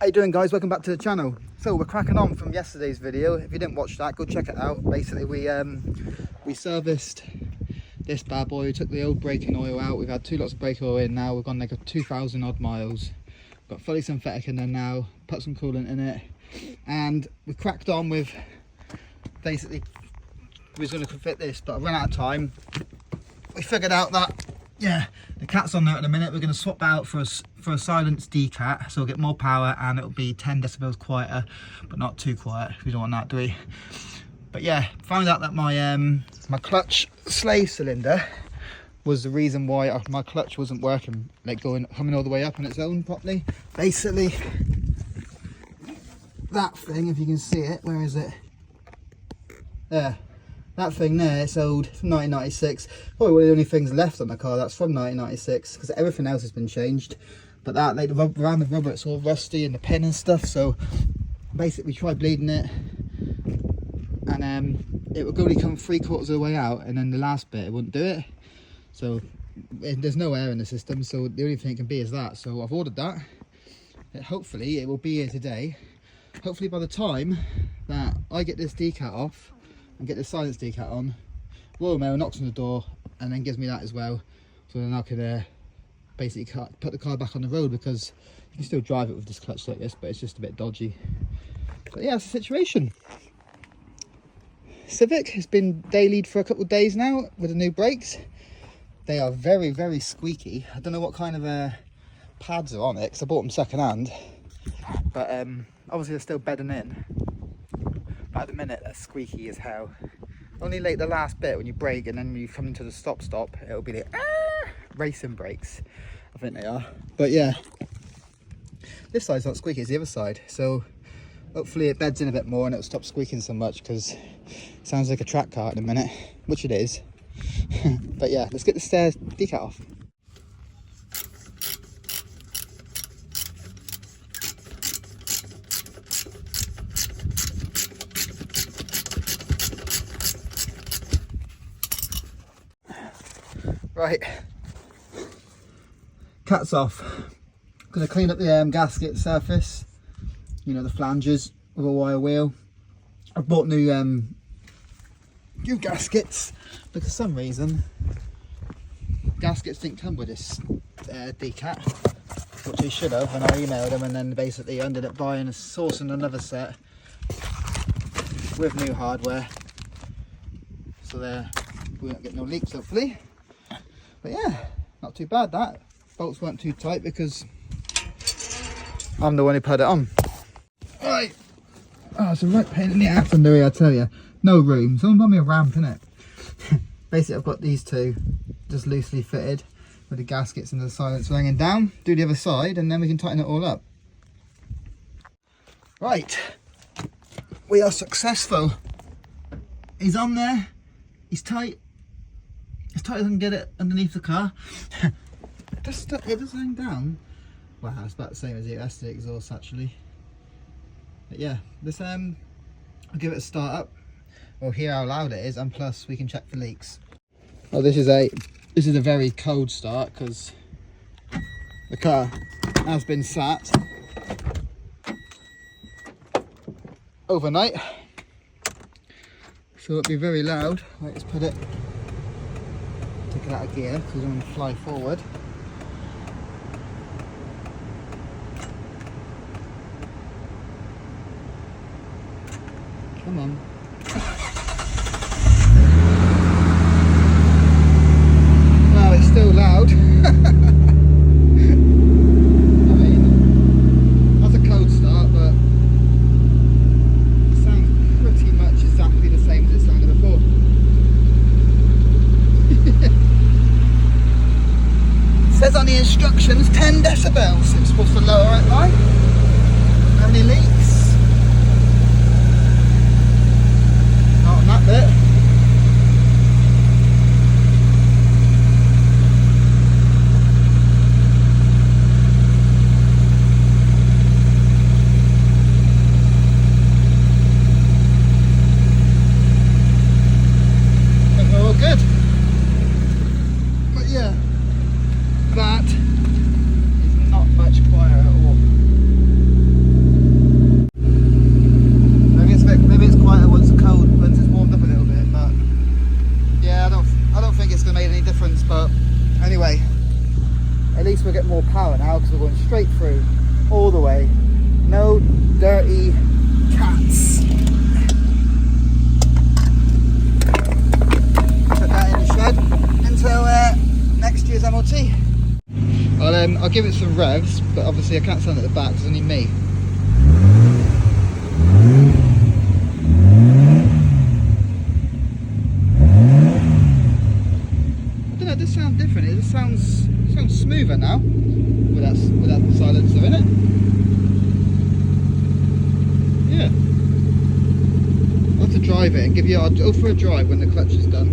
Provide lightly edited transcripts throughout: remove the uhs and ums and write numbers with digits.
How you doing, guys? Welcome back to the channel. So we're cracking on from yesterday's video. If you didn't watch that, go check it out. Basically we serviced this bad boy. We took the old braking oil out. We've had 2 lots of brake oil in now. We've gone like 2,000 odd miles. Got fully synthetic in there now, put some coolant in it, and we cracked on with basically we was going to fit this, but I ran out of time. We figured out that the cat's on there at the minute. We're going to swap out for a silenced Decat, so we'll get more power and it'll be 10 decibels quieter, but not too quiet. We don't want that, do we? But yeah, found out that my my clutch slave cylinder was the reason why my clutch wasn't working, like coming all the way up on its own properly. Basically, that thing, if you can see it, where is it? There. That thing there, it's old, from 1996. Probably one of the only things left on the car that's from 1996, because everything else has been changed. But that, like around the rubber, it's all rusty and the pin and stuff. So basically, we tried bleeding it, and it would only come 3/4 of the way out, and then the last bit it wouldn't do it. So there's no air in the system, so the only thing it can be is that. So I've ordered that. Hopefully it will be here today. Hopefully by the time that I get this Decat off and get the silence Decat on, Royal Mail knocks on the door and then gives me that as well. So then I can basically put the car back on the road, because you can still drive it with this clutch like this, but it's just a bit dodgy. But yeah, that's the situation. Civic has been dailied for a couple of days now with the new brakes. They are very, very squeaky. I don't know what kind of pads are on it, because I bought them second hand. But obviously they're still bedding in. But at the minute they're squeaky as hell. Only like the last bit when you brake and then when you come into the stop, it'll be like racing brakes, I think they are. But yeah, this side's not squeaky, it's the other side. So hopefully it beds in a bit more and it'll stop squeaking so much, because it sounds like a track car at the minute, which it is. But yeah, let's get the stairs Decat off. Right, cat's off. Gonna clean up the gasket surface, you know, the flanges with a wire wheel. I've bought new gaskets, but for some reason gaskets didn't come with this Decat, which they should have, and I emailed them, and then basically ended up sourcing another set with new hardware, so there we won't get no leaks hopefully. But yeah, not too bad. That bolts weren't too tight because I'm the one who put it on. Right, oh, it's a right pain in the ass under here, I tell you. No room. Someone bought me a ramp, innit? Basically, I've got these two just loosely fitted with the gaskets and the silencer hanging down. Do the other side, and then we can tighten it all up. Right, we are successful. He's on there. He's tight. As tight as I can get it underneath the car. It does hang down. Wow, it's about the same as that's the exhaust actually. But yeah, this I'll give it a start up. We'll hear how loud it is, and plus we can check for leaks. Oh, this is a very cold start, because the car has been sat overnight, so it'll be very loud. Right, let's put it. Take it out of gear because we don't want to fly forward. Come on. Wow, it's still loud. I mean, that's a cold start, but it sounds pretty much exactly the same as it sounded before. Says on the instructions 10 decibels. It's supposed to lower it like. How many leaks? more power now because we're going straight through, all the way. No dirty cats. Put that in the shed until next year's MOT. I'll give it some revs, but obviously I can't stand at the back, it's only me. I don't know, it does sound different. It just sounds smoother now without the silencer in it. Yeah. I'll have to drive it and I'll go for a drive when the clutch is done,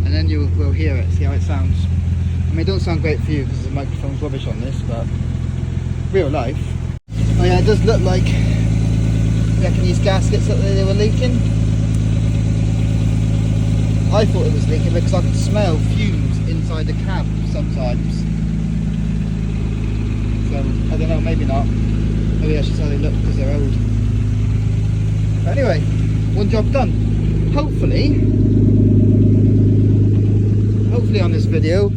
and then we'll hear it, see how it sounds. I mean, it don't sound great for you because the microphone's rubbish on this, but real life. Oh yeah, it does look like, you reckon these gaskets that they were leaking? I thought it was leaking because I could smell fumes inside the cab sometimes. So, I don't know, maybe not. Maybe that's just how they look because they're old. But anyway, one job done. Hopefully on this video,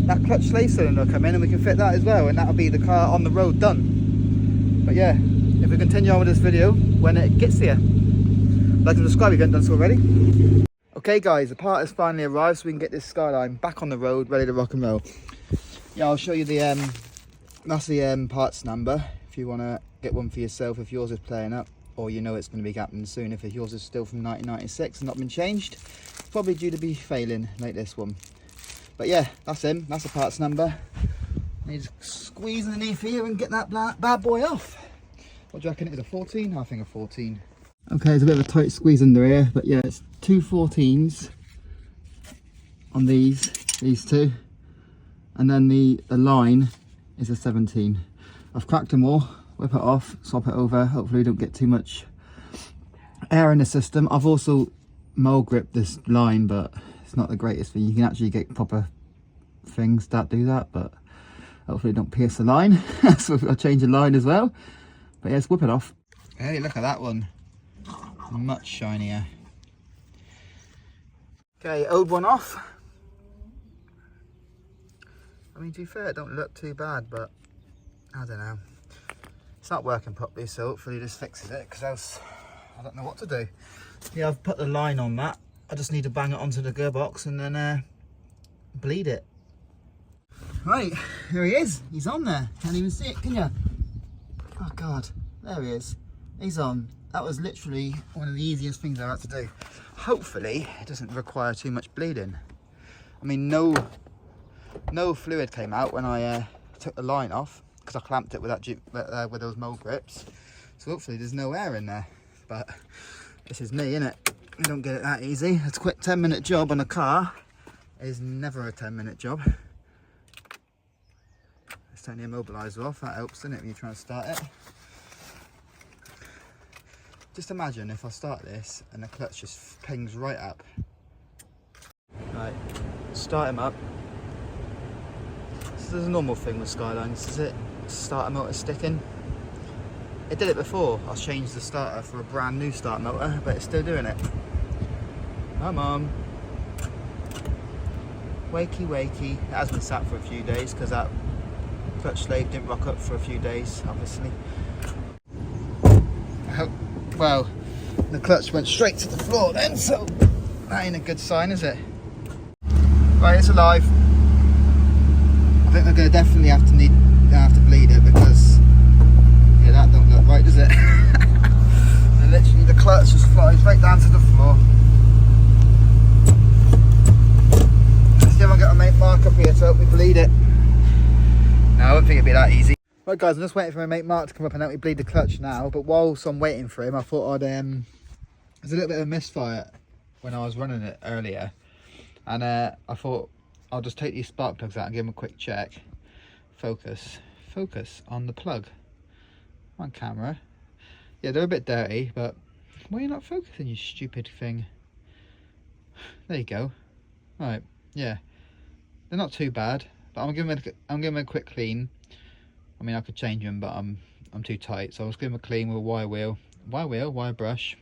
that clutch slave cylinder will come in and we can fit that as well, and that'll be the car on the road done. But yeah, if we continue on with this video when it gets there, like and subscribe if you haven't done so already. Okay guys, the part has finally arrived so we can get this Skyline back on the road, ready to rock and roll. Yeah, I'll show you the that's the parts number if you want to get one for yourself if yours is playing up, or you know it's going to be happening soon. If yours is still from 1996 and not been changed, it's probably due to be failing like this one. But yeah, that's him, that's the parts number. Need to squeeze underneath here and get that bad boy off. What do you reckon it is, a 14? I think a 14. Okay, there's a bit of a tight squeeze under here, but yeah, it's two 14s on these two, and then the line is a 17. I've cracked them all, whip it off, swap it over, hopefully we don't get too much air in the system. I've also mole gripped this line, but it's not the greatest thing. You can actually get proper things that do that, but hopefully don't pierce the line. So I'll change the line as well. But yeah, let's whip it off. Hey, look at that one. Much shinier. Okay, old one off. I mean, to be fair, it don't look too bad, but I don't know. It's not working properly, so hopefully this fixes it, because else I don't know what to do. Yeah, I've put the line on that. I just need to bang it onto the gearbox and then bleed it. Right, here he is. He's on there. Can't even see it, can you? Oh God, there he is. He's on. That was literally one of the easiest things I had to do. Hopefully, it doesn't require too much bleeding. I mean, no fluid came out when I took the line off because I clamped it with with those mole grips. So hopefully, there's no air in there. But this is me, innit? You don't get it that easy. A quick 10-minute job on a car is never a 10-minute job. Let's turn the immobiliser off. That helps, doesn't it, when you're trying to start it? Just imagine if I start this and the clutch just pings right up. Right, start him up. This is a normal thing with Skylines, is it? Starter motor sticking. It did it before. I changed the starter for a brand new starter motor, but it's still doing it. Come on. Wakey wakey. It has been sat for a few days because that clutch slave didn't rock up for a few days, obviously. Well, the clutch went straight to the floor then, so that ain't a good sign, is it? Right, it's alive. I think we're going to definitely have to bleed it because yeah, that don't look right, does it? And literally the clutch just flies right down to the floor. Let's see if I get a mate Mark up here to help me bleed it. No, I don't think it'd be that easy. Right guys, I'm just waiting for my mate Mark to come up and help me bleed the clutch now, but whilst I'm waiting for him I thought I'd there's a little bit of a misfire when I was running it earlier, and I thought I'll just take these spark plugs out and give them a quick check. Focus on the plug. On camera. Yeah, they're a bit dirty, but why are you not focusing, you stupid thing? There you go. Right, yeah, they're not too bad, but I'm giving them a quick clean. I mean, I could change them, but I'm too tight, so I'll just give them a clean with a wire brush,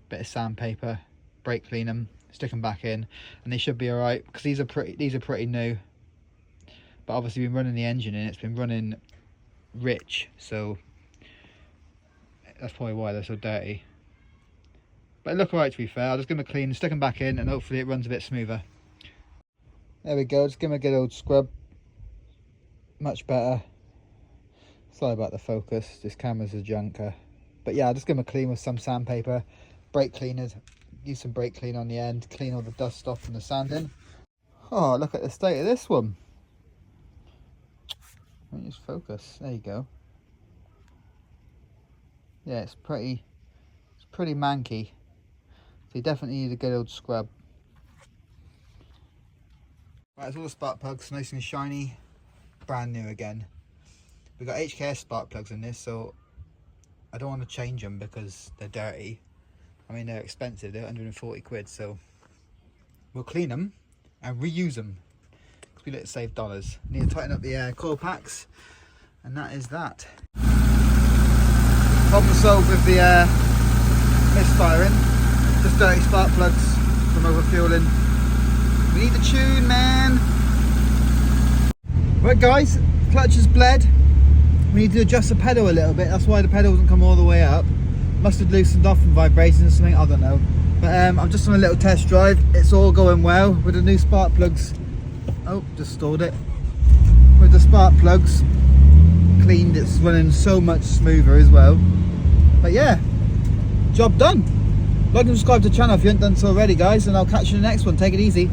bit of sandpaper, brake clean them, stick them back in, and they should be all right because these are pretty new. but obviously been running the engine in, it's been running rich, so that's probably why they're so dirty. But they look alright, to be fair. I'll just give them a clean, stick them back in, and hopefully it runs a bit smoother. There we go, just give them a good old scrub. Much better. Sorry about the focus, this camera's a junker. But yeah, I'll just give them a clean with some sandpaper, brake cleaners, use some brake clean on the end, clean all the dust off from the sanding. Oh, look at the state of this one. Let me just focus, there you go. Yeah, it's pretty manky. So you definitely need a good old scrub. Right, there's all the spark plugs, nice and shiny, brand new again. We've got HKS spark plugs in this, so I don't want to change them because they're dirty. I mean, they're expensive, they're 140 quid, so we'll clean them and reuse them because we like to save dollars. Need to tighten up the coil packs, and that is that. Problem solved with the misfiring. Just dirty spark plugs from overfueling. We need the tune, man. Right guys, clutch has bled. We need to adjust the pedal a little bit. That's why the pedal doesn't come all the way up. Must have loosened off from vibrations or something, I don't know. But I'm just on a little test drive. It's all going well with the new spark plugs. Oh, just stalled it. With the spark plugs cleaned, it's running so much smoother as well. But yeah, job done. Like and subscribe to the channel if you haven't done so already, guys, and I'll catch you in the next one. Take it easy.